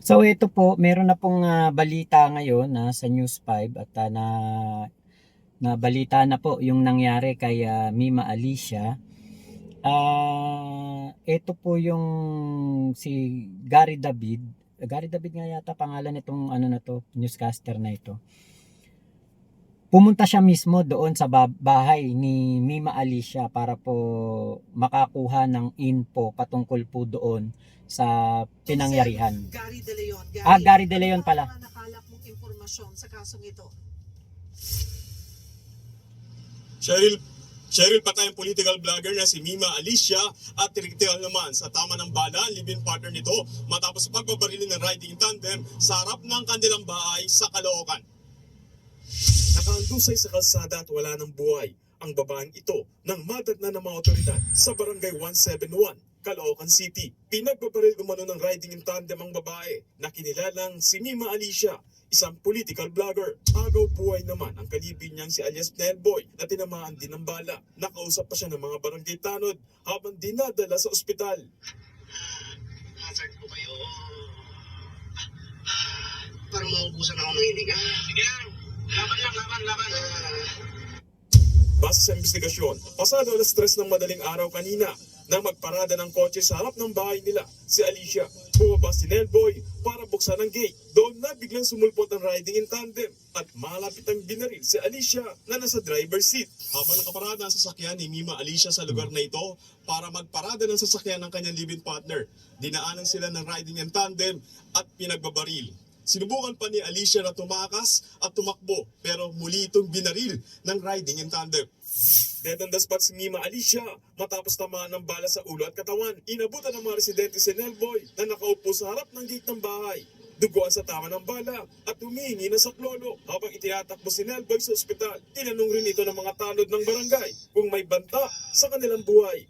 So ito po, meron na pong balita ngayon sa News 5 at na balita na po yung nangyari kay Mima Alicia. Ito po yung si Gary David. Gary David nga yata pangalan nitong na to, newscaster na ito. Pumunta siya mismo doon sa bahay ni Mima Alicia para po makakuha ng info patungkol po doon sa pinangyarihan. Gary De Leon. Gary De Leon pala. Ano nakalap mong impormasyon sa kasong ito? Cheryl, patay ang political vlogger na si Mima Alicia at tinigtigal naman sa tama ng bala ang live-in partner nito matapos pagbabarili ng riding tandem sa harap ng kanilang bahay sa Caloocan. Nakahandusay sa kalsada at wala ng buhay ang babaeng ito nang madatnan ng mga otoridad sa barangay 171, Caloocan City. Pinagbabaril umano ng riding in tandem ang babae na kinilalang si Mima Alicia, isang political vlogger. Agaw buhay naman ang kalibin niyang si alias Nelboy na tinamaan din ng bala. Nakausap pa siya ng mga barangay tanod habang dinadala sa ospital. Hazard po kayo. Parang maubusan ako ng hininga. Sige, laban lang, laban. Base sa investigasyon, pasado alas 3 ng madaling araw kanina nang magparada ng kotse sa harap ng bahay nila si Alicia. Bumaba si Nelboy para buksan ang gate. Doon na biglang sumulpot ang riding in tandem at malapit ang binaril si Alicia na nasa driver's seat. Habang nakaparada ang sasakyan ni Mima Alicia sa lugar na ito para magparada ng sasakyan ng kanyang live-in partner, dinaanan sila ng riding in tandem at pinagbabaril. Sinubukan pa ni Alicia na tumakas at tumakbo pero muli itong binaril ng riding in tandem. Dead on the spot si Mima Alicia matapos tamaan ng bala sa ulo at katawan. Inabutan ng mga residente si Nelboy na nakaupo sa harap ng gate ng bahay. Duguan sa tama ng bala at humihingi ng saklolo. Habang itinatakbo si Nelboy sa ospital, tinanong rin ito ng mga tanod ng barangay kung may banta sa kanilang buhay.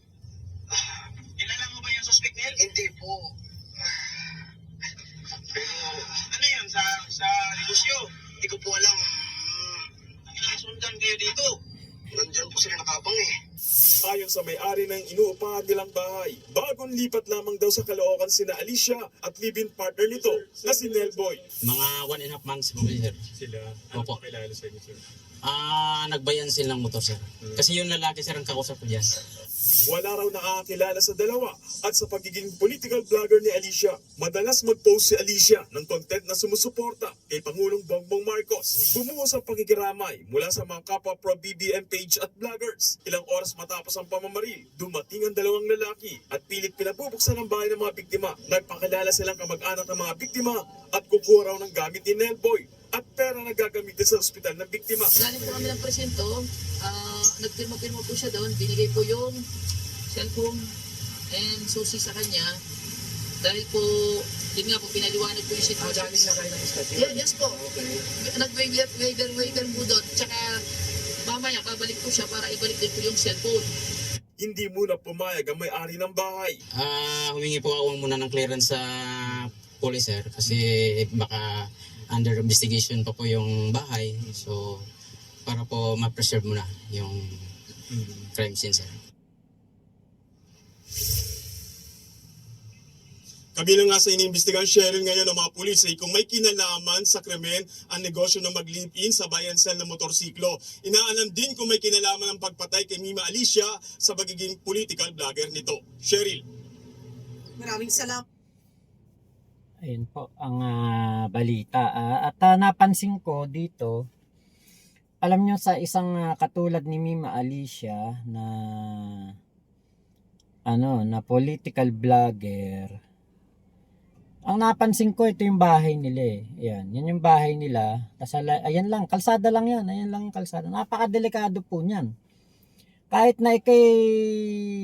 Kilala mo ba yung suspect, Nel? Hindi po. Pero ano yan, sa negosyo? Hindi ko po alam. Inasundan kayo dito. Nandyan po sila nakabang eh. Ayon sa may-ari ng inuupahan nilang bahay, bagong lipat lamang daw sa Caloocan sina Alicia at live-in partner nito na si Nelboy. Mga 1.5 months po, sir. Sila, Opo. pakilala sa inyo, sir? Nagbayan sila ng motor, sir. Kasi yung lalaki, sir, ang kausap ko dyan. Wala raw nakakakilala sa dalawa at sa pagiging political vlogger ni Alicia, madalas mag-post si Alicia ng content na sumusuporta kay Pangulong Bongbong Marcos. Bumuhos ang pakikiramay mula sa mga kapwa pro-BBM page at vloggers. Ilang oras matapos ang pamamaril, dumating ang dalawang lalaki at pilit pinabubuksan ang bahay ng mga biktima. Nagpakilala silang kamag-anak ng mga biktima at kukuha raw ng gamit ni Nelboy at pera na gagamitin sa ospital ng biktima. Galing po kami ng presinto, nagpirma-pirma po siya doon, binigay po yung cellphone and susi sa kanya dahil po, yun nga po, pinaliwanag po yung sitwasyon. Galing na kayo ng ospital? Yes po. Nag-waiver po doon, tsaka mamaya kabalik po siya para ibalik din po yung cellphone. Hindi muna pumayag ang may-ari ng bahay. Humingi po ako muna ng clearance sa police, sir. Kasi baka under investigation pa po yung bahay. So, para po ma-preserve muna yung crime scene, sir. Kabilang nga sa iniimbestigahan Cheryl ngayon ng mga pulis ay kung may kinalaman sa krimen ang negosyo ng mag-live-in sa bayan cell ng motorsiklo. Inaalam din kung may kinalaman ang pagpatay kay Mima Alicia sa pagiging political vlogger nito. Cheryl. Maraming salamat. Ayun po ang balita. At napansin ko dito, alam nyo sa isang katulad ni Mima Alicia na na political vlogger, ang napansin ko ito yung bahay nila eh. Ayan, yan yung bahay nila. Ayan lang, kalsada lang yan. Ayan lang yung kalsada. Napakadelikado po niyan. Kahit na ikay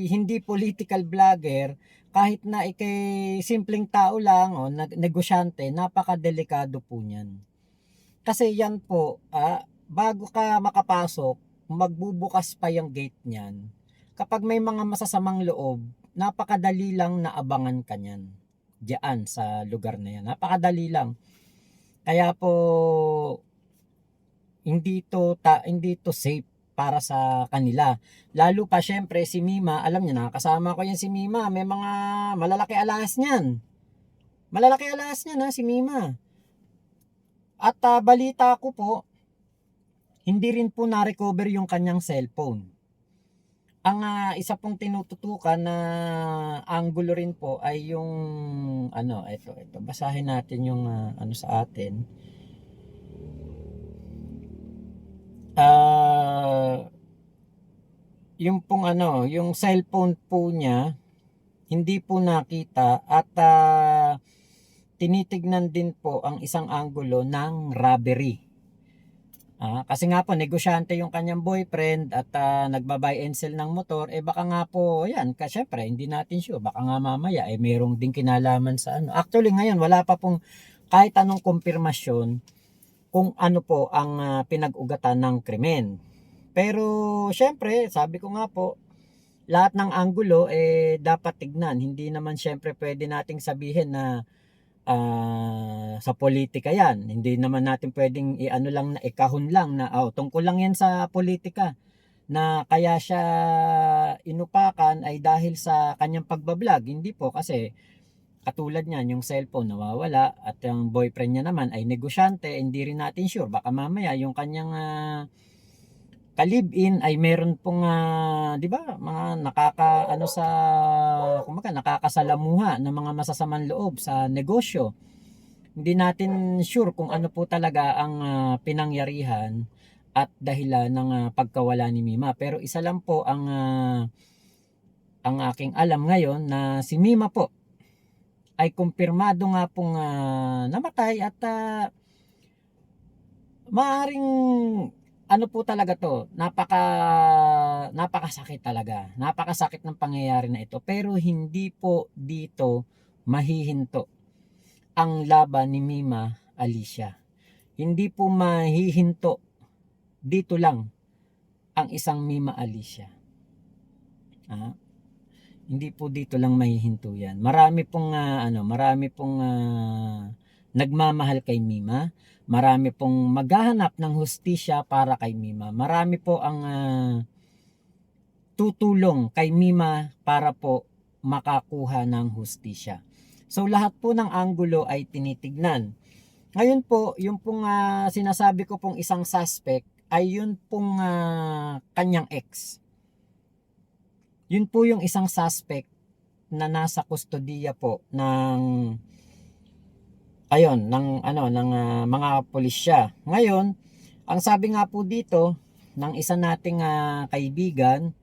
hindi political vlogger, kahit na ikay simpleng tao lang o negosyante, napakadelikado po niyan. Kasi yan po, bago ka makapasok, magbubukas pa yung gate niyan. Kapag may mga masasamang loob, napakadali lang na abangan ka niyan. Diyan sa lugar na yan. Napakadali lang. Kaya po hindi to safe para sa kanila. Lalo pa syempre si Mima, alam niyo na, kasama ko yan si Mima, may mga malalaki alahas niyan. Malalaki alas niya na si Mima. At balita ko po, hindi rin po na-recover yung kanyang cellphone. Ang isa pong tinututukan na angulo rin po ay yung ito. Basahin natin yung sa atin. Yung pong yung cellphone po niya hindi po nakita at tinitignan din po ang isang anggulo ng robbery. Kasi nga po negosyante yung kanyang boyfriend at nagba-buy and sell ng motor, baka nga po yan, kasi syempre hindi natin sure, baka nga mamaya merong ding kinalaman sa Actually ngayon wala pa pong kahit anong kumpirmasyon kung ano po ang pinag-ugatan ng krimen. Pero syempre, sabi ko nga po, lahat ng anggulo dapat tignan. Hindi naman syempre pwede nating sabihin na sa politika yan. Hindi naman natin pwedeng lang na ikahon lang na tungkol lang yan sa politika na kaya siya inupakan ay dahil sa kanyang pagbablog. Hindi po, kasi katulad niyan yung cellphone nawawala at yung boyfriend niya naman ay negosyante, hindi rin natin sure, baka mamaya yung kanyang ka-live-in ay meron pong di ba, mga nakakasalamuha ng mga masasamang loob sa negosyo. Hindi natin sure kung ano po talaga ang pinangyarihan at dahilan ng pagkawala ni Mima. Pero isa lang po ang aking alam ngayon, na si Mima po ay kumpirmado nga pong namatay at maaring po talaga to, napakasakit talaga. Napakasakit ng pangyayari na ito. Pero hindi po dito mahihinto ang laban ni Mima Alicia. Hindi po mahihinto dito lang ang isang Mima Alicia. Hindi po dito lang mahihinto yan. Marami pong nagmamahal kay Mima. Marami pong maghahanap ng hustisya para kay Mima. Marami po ang tutulong kay Mima para po makakuha ng hustisya. So lahat po ng anggulo ay tinitignan. Ngayon po, yung pong sinasabi ko pong isang suspect ay yun pong kanyang ex. Yun po yung isang suspect na nasa kustodiya po ng mga pulisya. Ngayon, ang sabi nga po dito ng isa nating kaibigan,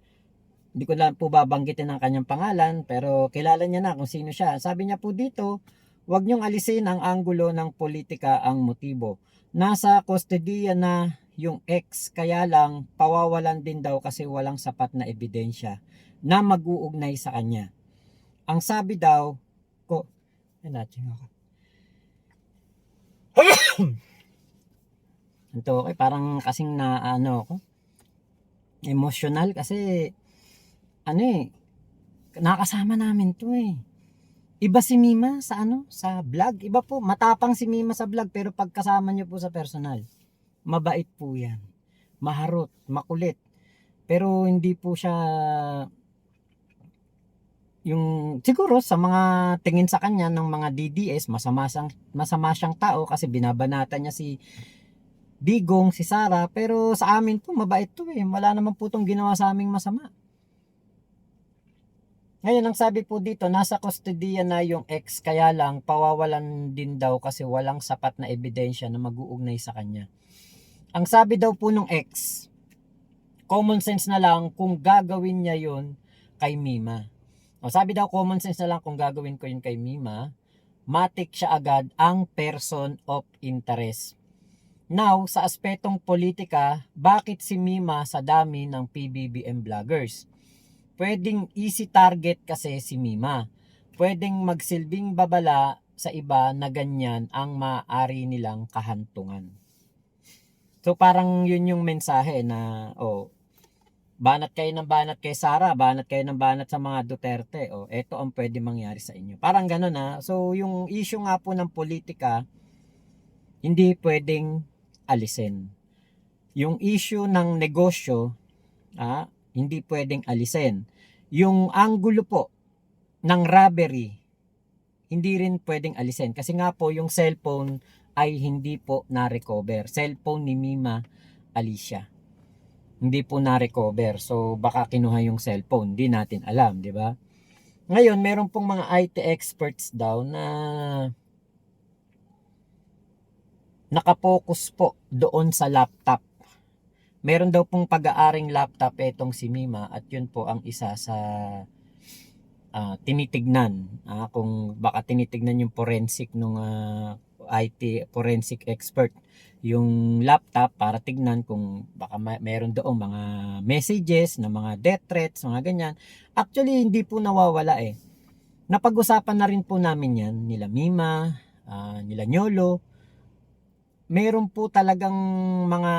hindi ko lang po babanggitin ang kanyang pangalan, pero kilala niya na kung sino siya. Sabi niya po dito, huwag niyong alisin ang anggulo ng politika ang motibo. Nasa kustodiya na yung ex, kaya lang pawawalan din daw kasi walang sapat na ebidensya na mag-uugnay sa kanya. Ang sabi daw ko, ito, parang kasing emotional kasi nakakasama namin to Iba si Mima sa sa vlog. Iba po, matapang si Mima sa vlog, pero pagkasama niyo po sa personal, mabait po yan. Maharot, makulit. Pero hindi po siya siguro sa mga tingin sa kanya ng mga DDS, masama siyang tao kasi binabanata niya si Digong, si Sara, pero sa amin po mabait to Wala naman po tong ginawa sa aming masama. Ngayon, ang sabi po dito, nasa kustodiya na yung ex, kaya lang pawawalan din daw kasi walang sapat na ebidensya na mag-uugnay sa kanya. Ang sabi daw po nung ex, common sense na lang kung gagawin niya yun kay Mima. Sabi daw, common sense na lang kung gagawin ko yun kay Mima, matik siya agad ang person of interest. Now, sa aspetong politika, bakit si Mima sa dami ng PBBM vloggers? Pwedeng easy target kasi si Mima. Pwedeng magsilbing babala sa iba na ganyan ang maaari nilang kahantungan. So parang yun yung mensahe na banat kayo ng banat kay Sara, banat kayo ng banat sa mga Duterte. Ito ang pwede mangyari sa inyo. Parang gano'n So yung issue nga po ng politika, hindi pwedeng alisin. Yung issue ng negosyo, hindi pwedeng alisin. Yung anggulo po ng robbery, hindi rin pwedeng alisin. Kasi nga po, yung cellphone ay hindi po na-recover. Cellphone ni Mima Alicia. Hindi po na-recover. So, baka kinuha yung cellphone. Hindi natin alam, di ba? Ngayon, meron pong mga IT experts daw na nakapokus po doon sa laptop. Meron daw pong pag-aaring laptop etong si Mima at yun po ang isa sa tinitignan. Kung baka tinitignan yung forensic nung IT forensic expert yung laptop para tignan kung baka meron doong mga messages na mga death threats, mga ganyan. Actually, hindi po nawawala eh. Napag-usapan na rin po namin yan, nila Mima, nila Nyolo. Meron po talagang mga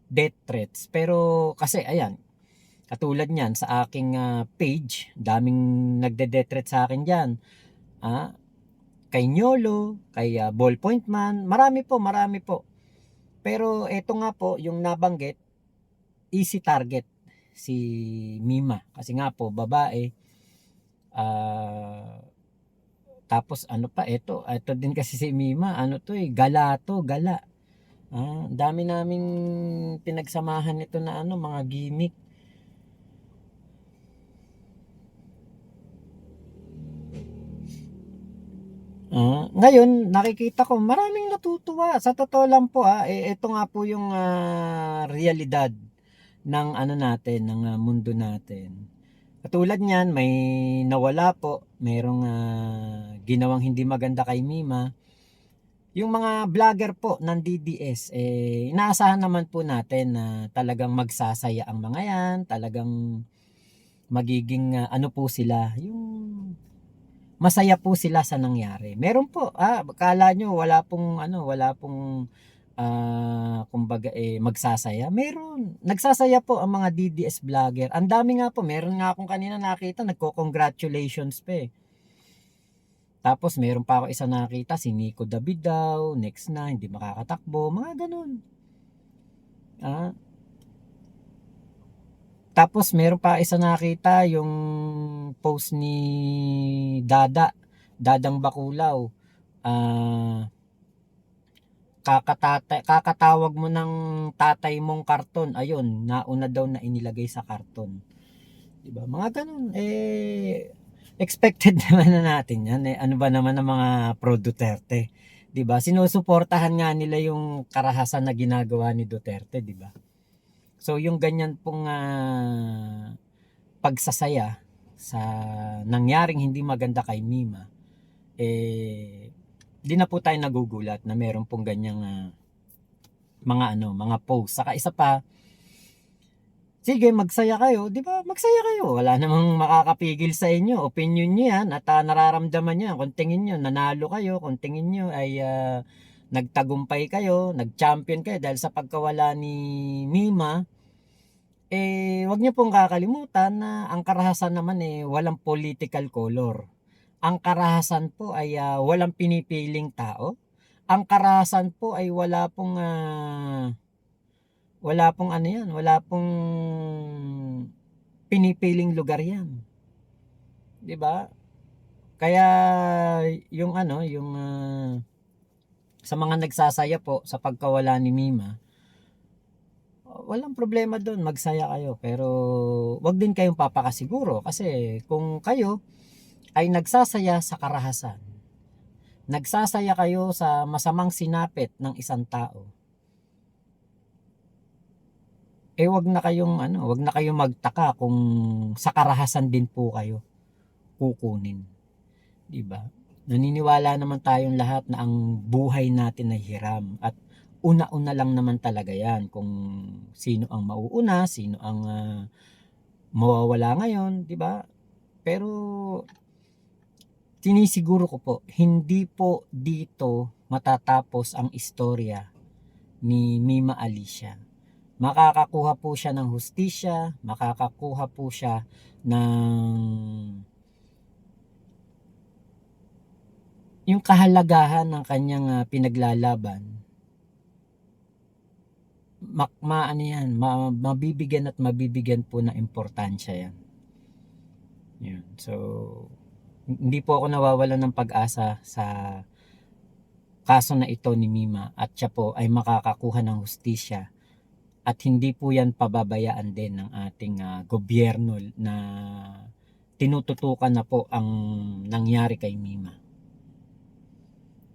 death threats. Pero kasi ayan, katulad niyan sa aking page, daming nagde-death threat sa akin diyan. Kay Nyolo, kay Ballpoint Man, marami po. Pero eto nga po, yung nabanggit, easy target si Mima. Kasi nga po, babae. Tapos ano pa, eto din kasi si Mima, gala. Dami naming pinagsamahan ito na mga gimmick. Ngayon, nakikita ko maraming natutuwa. Sa totoo lang po, ito nga po yung realidad ng natin, ng mundo natin. Katulad niyan, may nawala po, mayroong ginawang hindi maganda kay Mima. Yung mga vlogger po ng DDS, inaasahan naman po natin na talagang magsasaya ang mga yan, talagang magiging po sila, yung masaya po sila sa nangyari. Meron po, kala nyo wala pong kumbaga magsasaya. Meron, nagsasaya po ang mga DDS vlogger. Ang dami nga po, meron nga akong kanina nakita, nagko-congratulations pa eh. Tapos meron pa ako isa nakita, si Nico David daw, next na, hindi makakatakbo, mga ganun. Tapos meron pa isa nakita, yung post ni Dadang Bakulaw. Kakatawag mo ng tatay mong karton, ayun, nauna daw na inilagay sa karton. Diba? Mga ganun, expected naman na natin yan. Ano ba naman ang mga pro Duterte? Diba? Sinusuportahan nga nila yung karahasan na ginagawa ni Duterte, diba? So yung ganyan pong pagsasaya sa nangyaring hindi maganda kay Mima, di na po tayo nagugulat na meron pong ganyang mga post. Saka isa pa, sige, magsaya kayo, di ba? Magsaya kayo. Wala namang makakapigil sa inyo. Opinion nyo yan at nararamdaman nyo. Kung tingin nyo, nanalo kayo. Kung tingin nyo ay nagtagumpay kayo, nag-champion kayo dahil sa pagkawala ni Mima, wag nyo pong kakalimutan na ang karahasan naman walang political color. Ang karahasan po ay walang pinipiling tao. Ang karahasan po ay wala pong pinipiling lugar yan. 'Di ba? Kaya yung sa mga nagsasaya po sa pagkawala ni Mima, walang problema doon, magsaya kayo, pero wag din kayong papakasiguro kasi kung kayo ay nagsasaya sa karahasan, nagsasaya kayo sa masamang sinapit ng isang tao, wag na kayong magtaka kung sa karahasan din po kayo kukunin. 'Di ba? Naniniwala naman tayong lahat na ang buhay natin ay hiram at una-una lang naman talaga 'yan kung sino ang mauuna, sino ang mawawala ngayon, 'di ba? Pero sinisiguro ko po, hindi po dito matatapos ang istorya ni Mima Alicia. Makakakuha po siya ng hustisya, makakakuha po siya ng yung kahalagahan ng kanyang pinaglalaban. Mabibigyan at mabibigyan po ng importansya yan. Yun. So, Hindi po ako nawawalan ng pag-asa sa kaso na ito ni Mima at siya po ay makakakuha ng hustisya at hindi po yan pababayaan din ng ating gobyerno na tinututukan na po ang nangyari kay Mima.